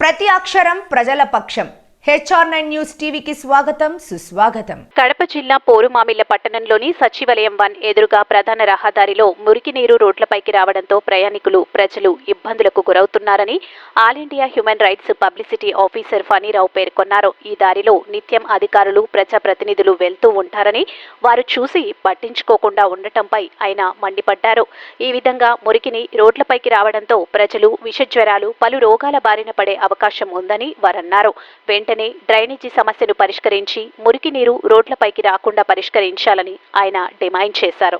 ప్రతి అక్షరం ప్రజల పక్షం. HR9 న్యూస్ టీవీకి స్వాగతం, సుస్వాగతం. కడప జిల్లా పోరుమామిళ్ల పట్టణంలోని సచివాలయం 1 ఎదురుగా ప్రధాన రహదారిలో మురికి నీరు రోడ్లపైకి రావడంతో ప్రజలు ఇబ్బందులకు గురవుతున్నారని all India human rights publicity officer Phanirao పేర్కొన్నారు. ఈ దారిలో నిత్యం అధికారులు, ప్రజాప్రతినిధులు వెళ్తూ ఉంటారని, వారు చూసి పట్టించుకోకుండా ఉండటంపై ఆయన మండిపడ్డారు. ఈ విధంగా మురికిని రోడ్లపైకి రావడంతో ప్రజలు విషజ్వరాలు, పలు రోగాల బారిన పడే అవకాశం ఉందని వారన్నారు. వెంటనే డ్రైనేజీ సమస్యను పరిష్కరించి మురికి నీరు రోడ్లపైకి రాకుండా పరిష్కరించాలని ఆయన డిమాండ్ చేశారు.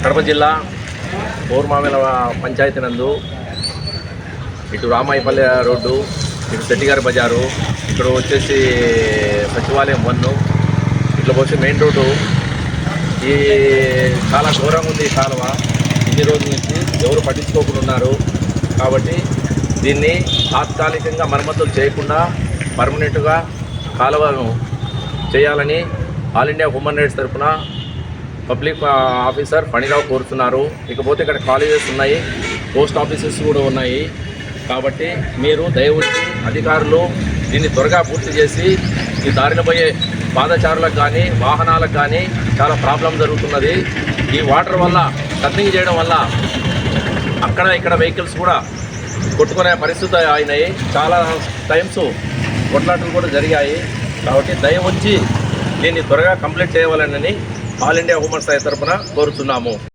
కడప జిల్లా పోరుమామిల పంచాయతీ నందు ఇటు రామాయపల్లి రోడ్డు, ఇటు శెట్టిగారి బజారు, ఇక్కడ వచ్చేసి సచివాలయం 1, ఇట్లా పోసి మెయిన్ రోడ్డు ఈ చాలా ఘోరంగా ఉంది. ఈ కాలువ ఇన్ని రోజుల నుంచి ఎవరు పట్టించుకోకుండా ఉన్నారు. కాబట్టి దీన్ని తాత్కాలికంగా మరమ్మతులు చేయకుండా పర్మనెంట్గా కాలువను చేయాలని ఆల్ ఇండియా హ్యూమన్ రైట్స్ తరఫున పబ్లిక్ ఆఫీసర్ ఫణిరావు కోరుతున్నారు. ఇకపోతే ఇక్కడ కాలేజెస్ ఉన్నాయి, పోస్ట్ ఆఫీసెస్ కూడా ఉన్నాయి. కాబట్టి మీరు దయవుంచి అధికారులు దీన్ని త్వరగా పూర్తి చేసి ఈ దారిన పోయే పాదచారులకు కానీ వాహనాలకు కానీ చాలా ప్రాబ్లం జరుగుతున్నది. ఈ వాటర్ వల్ల టర్నింగ్ చేయడం వల్ల అక్కడ ఇక్కడ వెహికల్స్ కూడా కొట్టుకునే పరిస్థితి అయినాయి. చాలా టైమ్స్ కొట్లాటలు కూడా జరిగాయి. కాబట్టి దయవుంచి దీన్ని త్వరగా కంప్లీట్ చేయవాలని ఆల్ ఇండియా హ్యూమన్ రైట్స్ తరఫున కోరుతున్నాము.